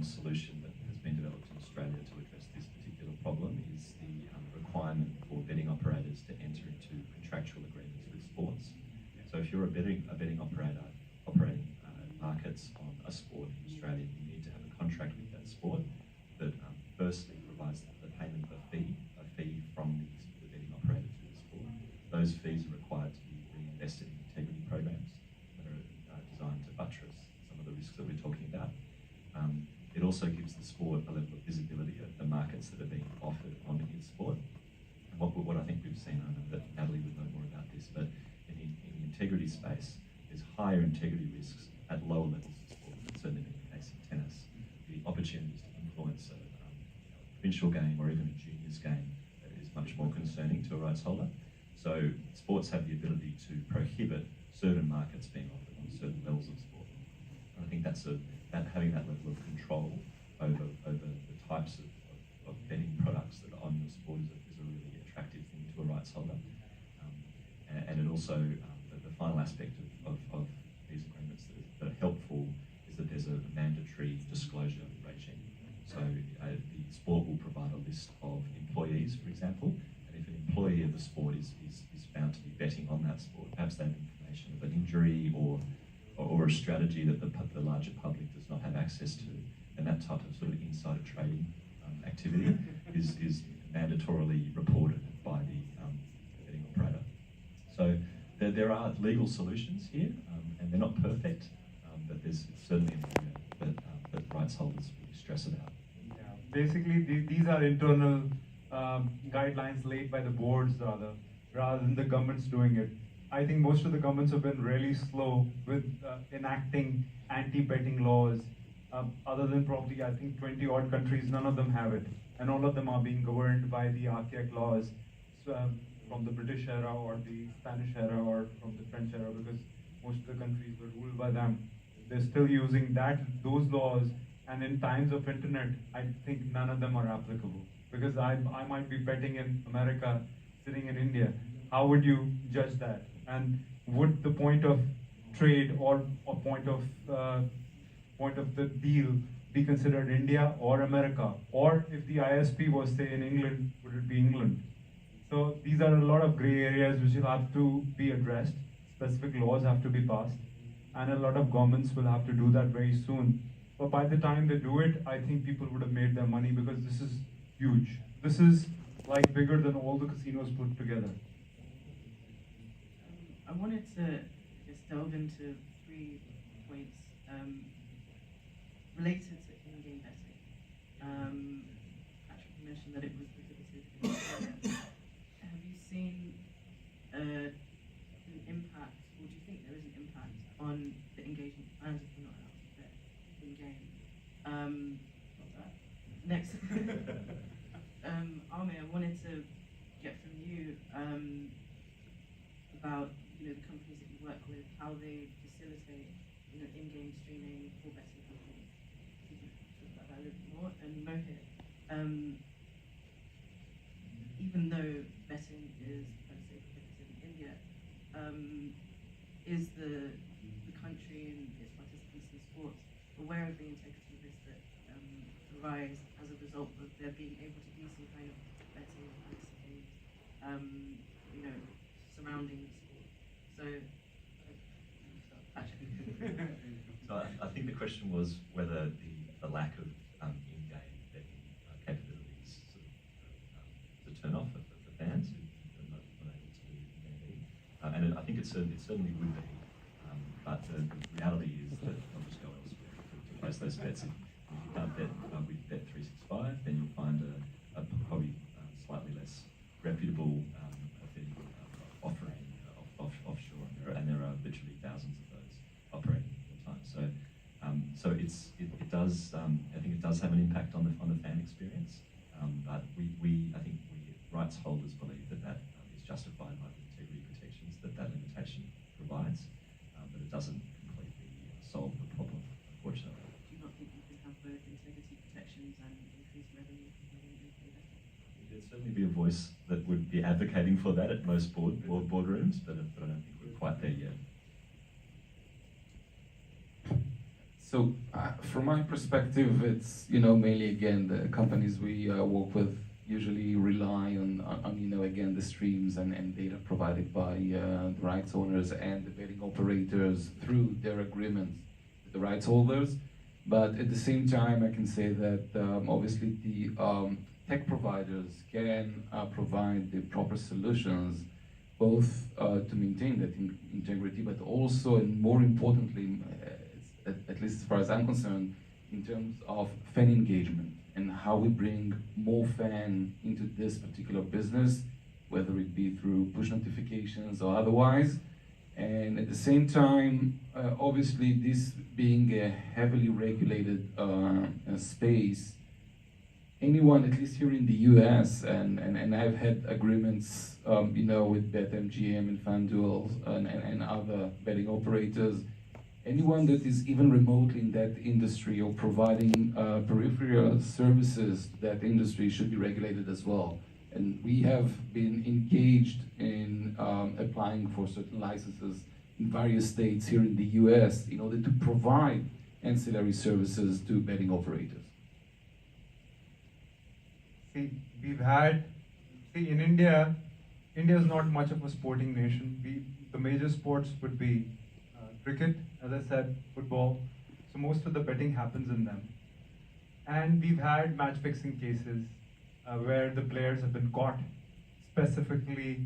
one solution that has been developed in Australia to address this particular problem is the requirement for betting operators to enter into contractual agreements with sports. So if you're a betting operator operating markets on a sport in Australia, you need to have a contract with that sport that firstly provides the payment of a fee from the betting operator to the sport. Those fees are required to be reinvested in integrity programs that are designed to buttress some of the risks that we're talking about. It also gives the sport a level of visibility of the markets that are being offered on his sport. And what I think we've seen, I know that Natalie would know more about this, but in the integrity space, there's higher integrity risks at lower levels of sport. That's certainly been the case in tennis. The opportunities to influence a provincial game or even a juniors game is much more concerning to a rights holder. So sports have the ability to prohibit certain markets being offered on certain levels of sport. And I think having that level of control over the types of betting products that are on your sport is a really attractive thing to a rights holder. And it also, the final aspect of these agreements that are helpful is that there's a mandatory disclosure regime. So the sport will provide a list of employees, for example, and if an employee of the sport is found to be betting on that sport, perhaps they have information of an injury or a strategy that the larger public does not have access to, and that type of sort of insider trading activity is mandatorily reported by the betting operator. So there are legal solutions here, and they're not perfect, but there's certainly an area that rights holders really stress about. Yeah, basically these are internal guidelines laid by the boards rather than the governments doing it. I think most of the governments have been really slow with enacting anti-betting laws. Other than probably, I think, 20 odd countries, none of them have it. And all of them are being governed by the archaic laws from the British era or the Spanish era or from the French era, because most of the countries were ruled by them. They're still using those laws, and in times of internet, I think none of them are applicable. Because I might be betting in America, sitting in India. How would you judge that? And would the point of trade or point of the deal be considered India or America? Or if the ISP was, say, in England, would it be England? So these are a lot of gray areas which will have to be addressed. Specific laws have to be passed, and a lot of governments will have to do that very soon. But by the time they do it, I think people would have made their money, because this is huge. This is like bigger than all the casinos put together. I wanted to just delve into 3 points related to in-game betting. Patrick mentioned that it was prohibited in Australia. Have you seen an impact, or do you think there is an impact on the engagement fans if they're not allowed to bet in-game? Next, Amir, I wanted to get from you about the companies that you work with, how they facilitate in-game streaming for betting companies. If you could talk about that a little bit more. And Mohit, even though betting is per se prohibited in India, is the country and its participants in sports aware of the integrity risks that arise as a result of there being able to be some kind of betting and surrounding sport? So, So I think the question was whether the lack of in-game betting capabilities sort of turn off for fans who are not able to do in-game betting. And I think it certainly would be. But the reality is that they'll just go elsewhere to place those bets. If you can't bet with Bet365, then you'll find a probably slightly less reputable betting offering offshore, and there are literally thousands of those operating all the time. So it does. I think it does have an impact on the fan experience. But I think we rights holders believe that is justified by the integrity protections that limitation provides. But it doesn't completely solve the problem, unfortunately. Do you not think you can have both integrity protections and increased revenue from having in-play betting? There'd certainly be a voice that would be advocating for that at most boardrooms, but I don't think we're quite there yet. So from my perspective, it's mainly again the companies we work with usually rely on again the streams and data provided by the rights owners and the betting operators through their agreements with the rights holders. But at the same time, I can say that obviously the tech providers can provide the proper solutions, both to maintain that integrity, but also, and more importantly, at least as far as I'm concerned, in terms of fan engagement and how we bring more fan into this particular business, whether it be through push notifications or otherwise. And at the same time, obviously this being a heavily regulated space, anyone, at least here in the US, and I've had agreements with BetMGM and FanDuel and other betting operators, anyone that is even remotely in that industry or providing peripheral services to that industry should be regulated as well. And we have been engaged in applying for certain licenses in various states here in the US in order to provide ancillary services to betting operators. See, in India is not much of a sporting nation. The major sports would be cricket, as I said, football. So most of the betting happens in them. And we've had match-fixing cases where the players have been caught specifically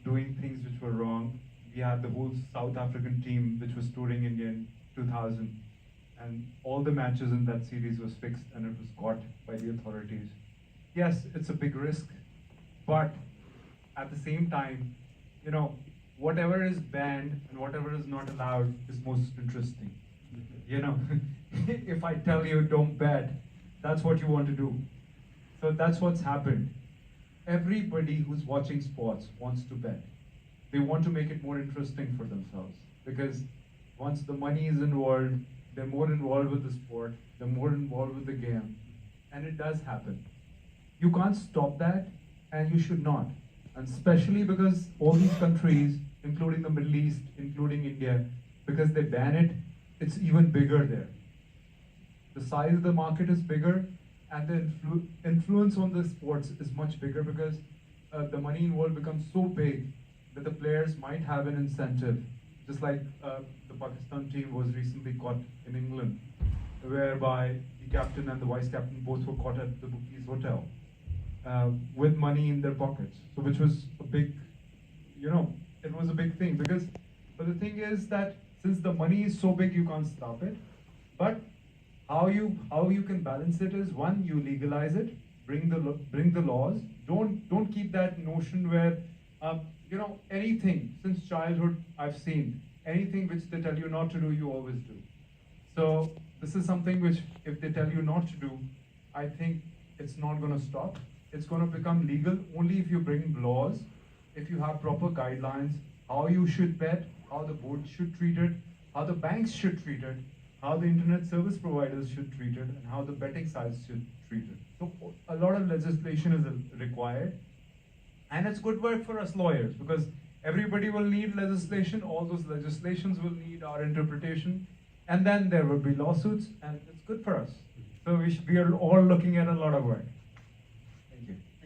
doing things which were wrong. We had the whole South African team which was touring India in 2000, and all the matches in that series was fixed and it was caught by the authorities. Yes, it's a big risk, but at the same time, whatever is banned and whatever is not allowed is most interesting. If I tell you don't bet, that's what you want to do. So that's what's happened. Everybody who's watching sports wants to bet. They want to make it more interesting for themselves, because once the money is involved, they're more involved with the sport, they're more involved with the game, and it does happen. You can't stop that, and you should not. And especially because all these countries, including the Middle East, including India, because they ban it, it's even bigger there. The size of the market is bigger, and the influence on the sports is much bigger, because the money involved becomes so big that the players might have an incentive. Just like the Pakistan team was recently caught in England, whereby the captain and the vice captain both were caught at the bookies hotel with money in their pockets. So which was a big, it was a big thing, because, but the thing is that since the money is so big, you can't stop it. But how you can balance it is, one, you legalize it, bring the laws. Don't keep that notion where anything since childhood I've seen, anything which they tell you not to do, you always do. So this is something which, if they tell you not to do, I think it's not going to stop. It's going to become legal only if you bring laws, if you have proper guidelines, how you should bet, how the board should treat it, how the banks should treat it, how the internet service providers should treat it, and how the betting sites should treat it. So a lot of legislation is required. And it's good work for us lawyers, because everybody will need legislation, all those legislations will need our interpretation, and then there will be lawsuits, and it's good for us. So we are all looking at a lot of work.